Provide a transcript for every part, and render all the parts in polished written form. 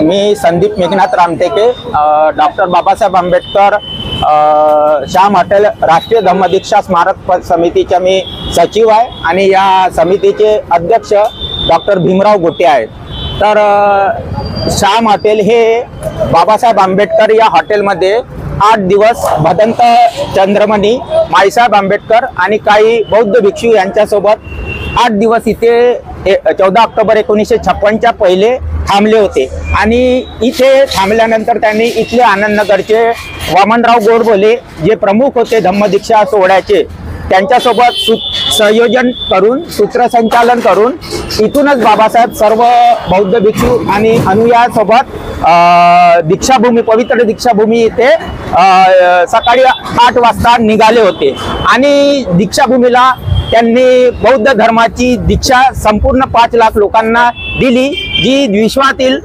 मी Sandeep Meghnath Ramteke, doctor Babasaheb Ambedkar Shyam hotel राष्ट्रीय धम्मदीक्षा स्मारक समितीचे मी सचिव आहे आणि या समितीचे अध्यक्ष डॉक्टर भीमराव गोटे आहेत। तर श्याम हॉटेल हे बाबासाहेब आंबेडकर या हॉटेलमध्ये 8 दिवस भदंत चंद्रमणी, माईसाहेब आंबेडकर आणि काही बौद्ध भिक्षू यांच्यासोबत 8 दिवस इथे 14 ऑक्टोबर 1956च्या पहिले थांबले होते आणि इथे थांबल्यानंतर त्यांनी इथले आनंदनगरचे वामनराव गोडबोले जे प्रमुख होते धम्मदीक्षा सोहळ्याचे, त्यांच्यासोबत संयोजन करून सूत्रसंचालन करून इथूनच बाबासाहेब सर्व बौद्ध भिक्षू आणि अनुयायांसोबत दीक्षाभूमी, पवित्र दीक्षाभूमी इथे सकाळी 8 वाजता निघाले होते आणि दीक्षाभूमीला त्यांनी बौद्ध धर्माची दीक्षा संपूर्ण 5 लाख लोकांना दिली, जी विश्वातील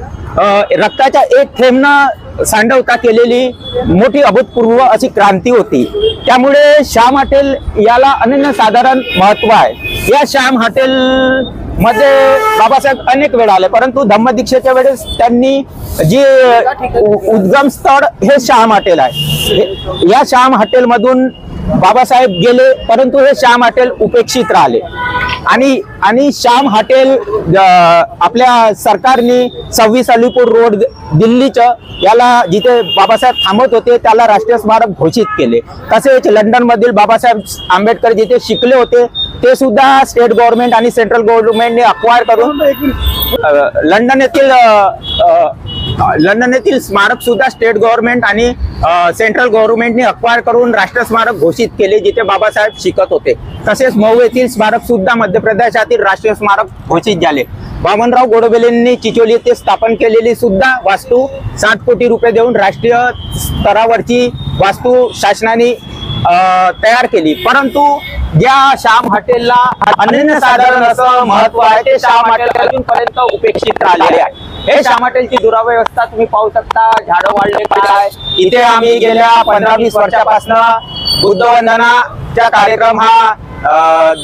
रक्ताच्या एक थेंब न सांडवता केलेली मोठी अभूतपूर्व अशी क्रांती होती। त्यामुळे श्याम हॉटेल याला अनन्यसाधारण महत्व आहे। या श्याम हॉटेल मध्ये बाबासाहेब अनेक वेळा आले, परंतु धम्मदीक्षेच्या वेळेस त्यांनी जी उद्गम स्थळ हे श्याम हॉटेल आहे। या श्याम हॉटेल मधून बाबासाहेब गेले, परंतु हे श्याम हॉटेल उपेक्षित राहिले आणि श्याम हॉटेल आपल्या सरकारने 26 अलीपूर रोड दिल्लीचं याला जिथे बाबासाहेब थांबत होते त्याला राष्ट्रीय स्मारक घोषित केले। तसेच लंडन मधील बाबासाहेब आंबेडकर जिथे शिकले होते ते सुद्धा स्टेट गव्हर्नमेंट आणि सेंट्रल गव्हर्नमेंटने अक्वायर करून लंडन येथील स्मारक सुद्धा स्टेट गव्हर्नमेंट आणि सेंट्रल गव्हर्नमेंटने अक्वायर करून राष्ट्रीय स्मारक घोषित केले जिथे बाबासाहेब शिकत होते। तसेच मऊ येथील स्मारक सुद्धा मध्य प्रदेशातील राष्ट्रीय स्मारक घोषित झाले। वामनराव गोडबोलेंनी चिचोली येथे स्थापन केलेली सुद्धा वास्तू 60 कोटी रुपये देऊन राष्ट्रीय स्तरावरची वास्तू शासनाने तयार केली, परंतु ज्या श्याम हॉटेलला अनन्यसाधारण असं महत्व आहे ते श्याम हॉटेल अजूनपर्यंत उपेक्षित राहिले आहे। हे श्याम हॉटेलची दुरावस्था तुम्ही पाहू शकता, झाडं वाढले काय। इथे आम्ही गेल्या 15-20 वर्षापासून बुद्धवंदनाचा कार्यक्रम हा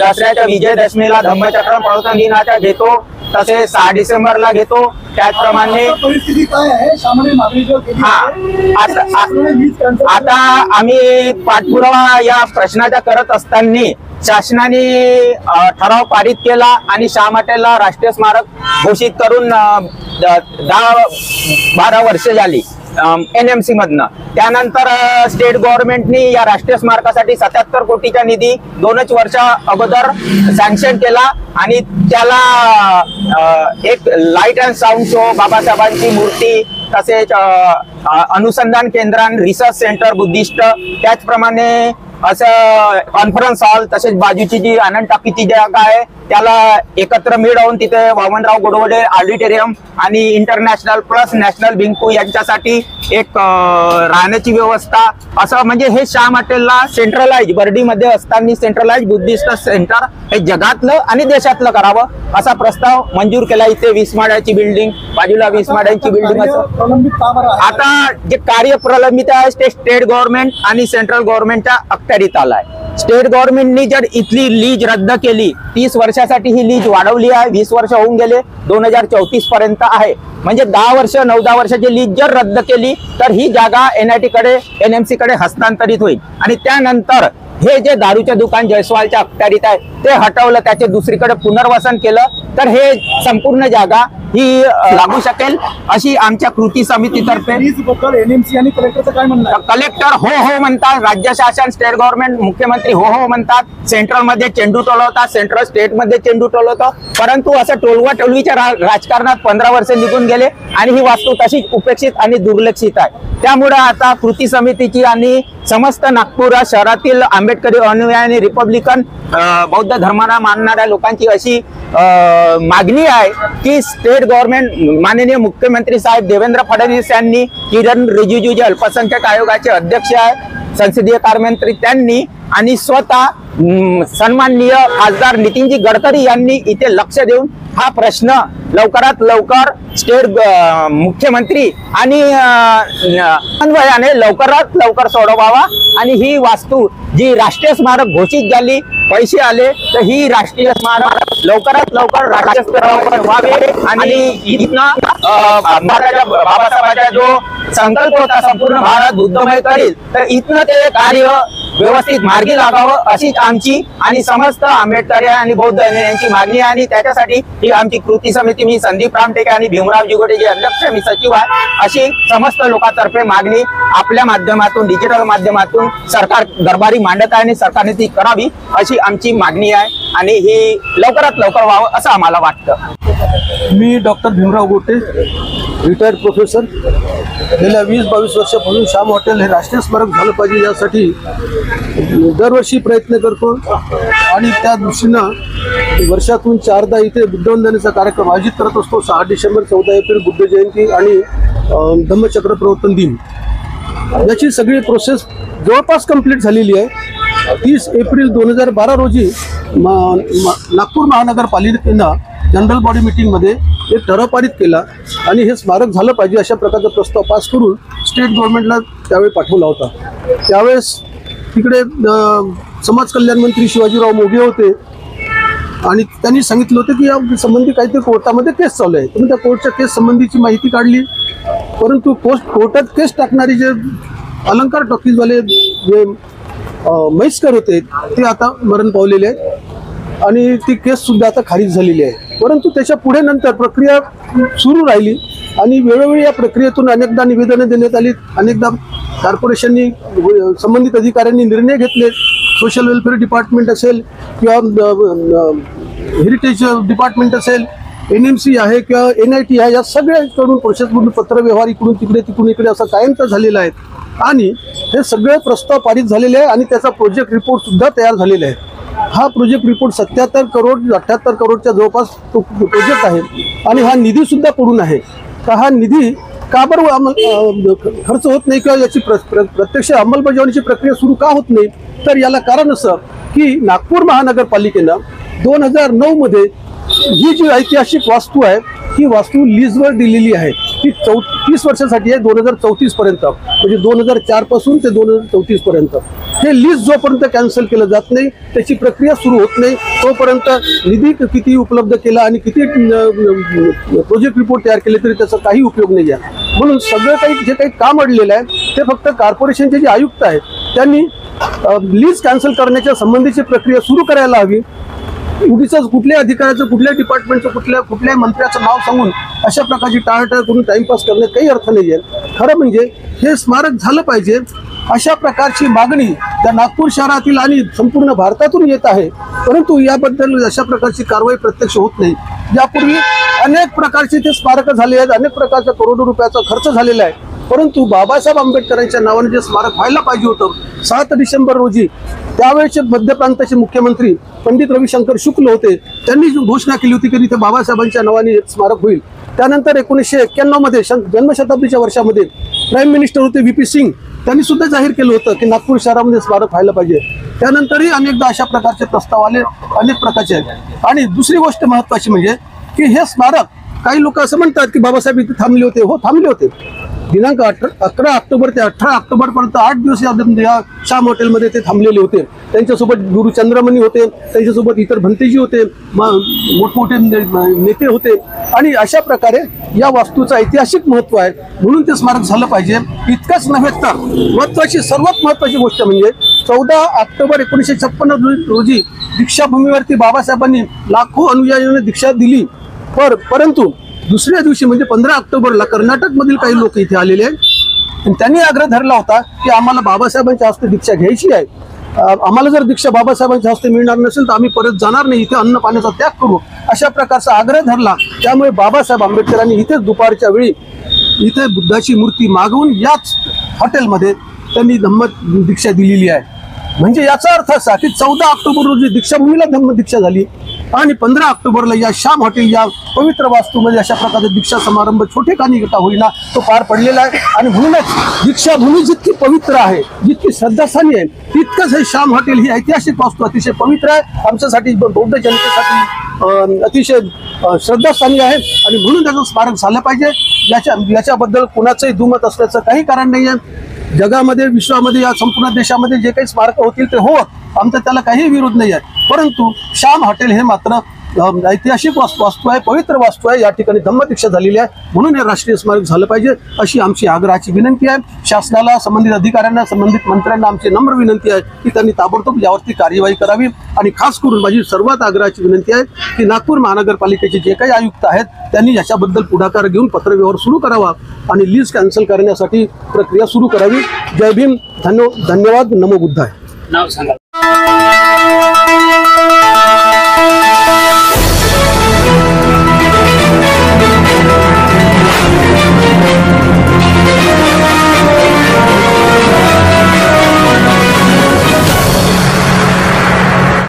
दसऱ्याच्या विजयदशमीला धम्मचक्र प्रवर्तन दिनाचा घेतो, तसेच 6 डिसेंबरला घेतो। त्याचप्रमाणे परिस्थिती काय आहे सामान्य नागरिक आता आम्ही पाठपुरावा या प्रश्नाचा करत असताना शासनाने ठराव पारित केला आणि श्याम हॉटेलला राष्ट्रीय स्मारक घोषित करून 10-12 वर्षे झाली NMC मधनं। त्यानंतर स्टेट गव्हर्नमेंटने या राष्ट्रीय स्मारकासाठी 77 कोटीचा निधी 2च वर्षा अगोदर सँक्शन केला आणि त्याला एक लाईट अँड साऊंड शो, बाबासाहेबांची मूर्ती, तसेच अनुसंधान केंद्र, रिसर्च सेंटर बुद्धिस्ट, त्याचप्रमाणे असं कॉन्फरन्स हॉल, तसेच बाजूची जी आनंद टाकीची जागा आहे त्याला एकत्र मिळवून तिथे वामनराव गोडबोले ऑडिटोरियम आणि इंटरनॅशनल प्लस नॅशनल भिंकू यांच्यासाठी एक राहण्याची व्यवस्था, असं म्हणजे हे श्याम हॉटेलला सेंट्रलाइज बर्डीमध्ये असताना सेंट्रलाइज बुद्धिस्ट सेंटर हे जगातलं आणि देशातलं करावं असा प्रस्ताव मंजूर केला। इथे 20 माळ्याची बिल्डिंग, बाजूला 20 माळ्यांची बिल्डिंग असं आता जे कार्य प्रलंबित आहे ते स्टेट गव्हर्नमेंट आणि सेंट्रल गव्हर्नमेंटच्या अखत्यारीत आलाय। स्टेट गव्हर्नमेंटनी जर इथली लीज रद्द केली, 30 वर्षासाठी ही लीज वाढवली आहे, 20 वर्ष होऊन गेले, 2034 पर्यंत आहे, म्हणजे 10 वर्ष 9-10 वर्षाची लीज जर रद्द केली तर ही जागा NIT कडे NMC कडे हस्तांतरित होईल आणि त्यानंतर हे जे दारूचे दुकान जयस्वालच्या अखत्यारीत आहे ते हटवलं, त्याचे दुसरीकडे पुनर्वसन केलं तर हे संपूर्ण जागा ही लागू शकेल अशी आमच्या कृती समितीतर्फे। NMC आणि कलेक्टरचं काय म्हणणं आहे? कलेक्टर हो म्हणतात, राज्य शासन स्टेट गव्हर्नमेंट मुख्यमंत्री हो म्हणतात, सेंट्रल मध्ये चेंडू टोलवतात, सेंट्रल स्टेट मध्ये चेंडू टोलवतो, परंतु असं टोलवा टोलवीच्या राजकारणात 15 वर्ष निघून गेले आणि ही वास्तू तशीच उपेक्षित आणि दुर्लक्षित आहे। त्यामुळे आता कृती समितीची आणि समस्त नागपूर शहरातील आंबेडकरी अनुयायी रिपब्लिकन बौद्ध धर्माला मानणाऱ्या लोकांची अशी मागणी आहे की स्टेट गव्हर्नमेंट माननीय मुख्यमंत्री साहेब देवेंद्र फडणवीस यांनी, किरण रिजिजू जे अल्पसंख्याक आयोगाचे अध्यक्ष आहे, संसदीय कार्यमंत्री त्यांनी आणि स्वतः सन्माननीय खासदार नितीनजी गडकरी यांनी इथे लक्ष देऊन हा प्रश्न लवकरात लवकर स्टेट मुख्यमंत्री आणि अन्वयाने लवकरात लवकर सोडवावा आणि ही वास्तू जी राष्ट्रीय स्मारक घोषित झाली, पैसे आले, तर ही राष्ट्रीय स्मारक लवकरात लवकर राष्ट्रीय स्तरावर व्हावे आणि इथनं भारताच्या बाबासाहेबांचा जो संकल्प होता संपूर्ण भारत बुद्धमय करील, तर इथनं ते कार्य व्यवस्थित मार्गी लागावं अशीच आमची आणि समस्त आंबेडकर आणि बौद्ध यांची मागणी आहे. आणि त्याच्यासाठी ही आमची कृती समिती, मी संदीप रामटेके आणि भीमराव जिगोटे जे अध्यक्ष, मी सचिव आहे, अशी समस्त लोकांतर्फे मागणी आपल्या माध्यमातून, डिजिटल माध्यमातून सरकार दरबारी मांडत आहे आणि सरकारने ती करावी अशी आमची मागणी आहे आणि ही लवकरात लवकर व्हावं असं आम्हाला वाटतं. मी डॉक्टर भीमराव गोटे, रिटायर्ड प्रोफेसर. गेल्या 20-22 वर्षापासून श्याम हॉटेल हे राष्ट्रीय स्मारक झालं पाहिजे यासाठी दरवर्षी प्रयत्न करतो आणि त्या दृष्टीनं वर्षातून 4दा इथे बुद्धवंदनेचा कार्यक्रम आयोजित करत असतो. 6 डिसेंबर, 14 एप्रिल बुद्ध जयंती आणि धम्मचक्र प्रवर्तन दिन. याची सगळी प्रोसेस जवळपास कंप्लीट झालेली आहे. 30 एप्रिल 2012 रोजी नागपूर महानगरपालिकेनं जनरल बॉडी मीटिंगमध्ये एक ठराव पारित केला आणि हे स्मारक झालं पाहिजे अशा प्रकारचा प्रस्ताव पास करून स्टेट गव्हर्नमेंटला त्यावेळी पाठवला होता. त्यावेळेस तिकडे समाज कल्याण मंत्री शिवाजीराव मोघे होते आणि त्यांनी सांगितलं होतं की या संबंधी काहीतरी कोर्टामध्ये केस चालू आहे. तुम्ही त्या कोर्टच्या केस संबंधीची माहिती काढली, परंतु कोर्टात केस टाकणारे जे अलंकार टॉकीजवाले जे म्हैसकर होते ते आता मरण पावलेले आहेत आणि ती केस सुद्धा आता खारिज झालेली आहे. परंतु त्याच्या पुढे नंतर प्रक्रिया सुरू राहिली आणि वेळोवेळी या प्रक्रियेतून अनेकदा निवेदनं देण्यात आली, अनेकदा कॉर्पोरेशननी संबंधित अधिकाऱ्यांनी निर्णय घेतले. सोशल वेलफेअर डिपार्टमेंट असेल किंवा हेरिटेज डिपार्टमेंट असेल, NMC आहे किंवा NIT आहे, या सगळ्याकडून प्रोसेसमधून पत्रव्यवहार इकडून तिकडे तिकडून इकडे असा कायमचा झालेला आहे आणि हे सगळे प्रस्ताव पारित झालेले आहे आणि त्याचा प्रोजेक्ट रिपोर्ट सुद्धा तयार झालेला आहे. हा प्रोजेक्ट रिपोर्ट 77 करोड 78 करोडच्या जवळपास तो प्रोजेक्ट आहे आणि हा निधी सुद्धा पडून आहे. तर हा निधी का बरं खर्च होत नाही किंवा याची प्रत्यक्ष अंमलबजावणीची प्रक्रिया सुरू का होत नाही, तर याला कारण असं की नागपूर महानगरपालिकेनं 2009 मध्ये ही जी ऐतिहासिक वास्तू आहे ही वास्तू लीजवर दिलेली आहे. ती 30 वर्षासाठी आहे, 2034 पर्यंत, म्हणजे 2004 पासून ते 2034 पर्यंत. हे लीज जोपर्यंत कॅन्सल केलं जात नाही, त्याची प्रक्रिया सुरू होत नाही, तोपर्यंत निधी किती उपलब्ध केला आणि किती प्रोजेक्ट रिपोर्ट तयार केले तरी त्याचा काही उपयोग नाही आहे. म्हणून सगळं काही जे काही काम अडलेलं आहे ते फक्त कॉर्पोरेशनचे जे आयुक्त आहेत त्यांनी लीज कॅन्सल करण्याच्या संबंधीची प्रक्रिया सुरू करायला हवी. उगीच कुठल्याही अधिकाऱ्याचं, कुठल्याही डिपार्टमेंटचं, कुठल्याही मंत्र्याचं नाव सांगून अशा प्रकारची टाळाटाळ करून टाइमपास करण्यात काही अर्थ नाही आहे. खरं म्हणजे हे स्मारक झालं पाहिजे अशा प्रकारची मागणी त्या नागपूर शहरातील आणि संपूर्ण भारतातून येत आहे, परंतु याबद्दल अशा प्रकारची कारवाई प्रत्यक्ष होत नाही. यापूर्वी अनेक प्रकारचे ते स्मारक झाले आहेत, अनेक प्रकारचा करोडो रुपयाचा खर्च झालेला आहे, परंतु बाबासाहेब आंबेडकरांच्या नावाने जे स्मारक व्हायला पाहिजे होतं 7 डिसेंबर रोजी त्यावेळेचे मध्य प्रांताचे मुख्यमंत्री पंडित रविशंकर शुक्ल होते, त्यांनी घोषणा केली होती की इथे बाबासाहेबांच्या नावाने एक स्मारक होईल. त्यानंतर 1991 मध्ये जन्मशताब्दीच्या वर्षामध्ये प्राईम मिनिस्टर होते VP सिंग, त्यांनी सुद्धा जाहीर केलं होतं की नागपूर शहरामध्ये स्मारक व्हायला पाहिजे. त्यानंतरही अनेकदा अशा प्रकारचे प्रस्ताव आले, अनेक प्रकारचे आहेत. आणि दुसरी गोष्ट महत्वाची म्हणजे की हे स्मारक, काही लोक असं म्हणतात की बाबासाहेब इथे थांबले होते. हो, थांबले होते. दिनांक 11 ऑक्टोबर ते 18 ऑक्टोबर पर्यंत 8 दिवस या श्याम हॉटेलमध्ये ते थांबलेले होते. त्यांच्यासोबत गुरु चंद्रमणी होते, त्यांच्यासोबत इतर भंतेजी होते, मोठमोठे नेते होते आणि अशा प्रकारे या वास्तूचं ऐतिहासिक महत्व आहे, म्हणून ते स्मारक झालं पाहिजे. इतकंच नव्हे तर सर्वात महत्वाची गोष्ट म्हणजे 14 ऑक्टोबर 1956 रोजी दीक्षाभूमीवरती बाबासाहेबांनी लाखो अनुयायांना दीक्षा दिली. परंतु दुसऱ्या दिवशी म्हणजे 15 ऑक्टोबरला कर्नाटकमधील काही लोक इथे आलेले आहेत. त्यांनी आग्रह धरला होता की आम्हाला बाबासाहेबांच्या हस्ते दीक्षा घ्यायची आहे, आम्हाला जर दीक्षा बाबासाहेबांच्या हस्ते मिळणार नसेल तर आम्ही परत जाणार नाही, इथे अन्न पाण्याचा त्याग करू, अशा प्रकारचा आग्रह धरला. त्यामुळे बाबासाहेब आंबेडकरांनी इथेच दुपारच्या वेळी इथे बुद्धाची मूर्ती मागवून याच हॉटेलमध्ये त्यांनी धम्म दीक्षा दिलेली आहे. म्हणजे याचा अर्थ असा की 14 ऑक्टोबर रोजी दीक्षाभूमीला धम्म दीक्षा झाली आणि 15 ऑक्टोबरला या श्याम हॉटेल या पवित्र वास्तूमध्ये अशा प्रकारचा दीक्षा समारंभ छोटे का होईना तो पार पडलेला आहे. आणि म्हणूनच दीक्षाभूमी जितकी पवित्र आहे, जितकी श्रद्धास्थानी आहे, ती तितकंच हे श्याम हॉटेल ही ऐतिहासिक वास्तू अतिशय पवित्र आहे, आमच्यासाठी बौद्ध जनतेसाठी अतिशय श्रद्धास्थानी आहे आणि म्हणून त्याचं स्मारक झालं पाहिजे. याच्याबद्दल कुणाचंही दुमत असल्याचं काही कारण नाही आहे. जगामध्ये, विश्वामध्ये, या संपूर्ण देशामध्ये जे काही स्मारक होतील ते हो, आमचा त्याला काही विरोध नाही आहे. परंतु श्याम हॉटेल हे मात्र ऐतिहासिक वास्तू आहे, पवित्र वास्तू आहे. या ठिकाणी धम्मदीक्षा झालेली आहे, म्हणून हे राष्ट्रीय स्मारक झालं पाहिजे अशी आमची आग्रहाची विनंती आहे. शासनाला, संबंधित अधिकाऱ्यांना, संबंधित मंत्र्यांना आमची नम्र विनंती आहे की त्यांनी ताबडतोब यावरती कार्यवाही करावी. आणि खास करून माझी सर्वात आग्रहाची विनंती आहे की नागपूर महानगरपालिकेचे जे काही आयुक्त आहेत त्यांनी याच्याबद्दल पुढाकार घेऊन पत्रव्यवहार सुरू करावा आणि लीज कॅन्सल करण्यासाठी प्रक्रिया सुरू करावी. जय भीम, धन्यवाद, नमो बुद्धाय. नाव सांगा.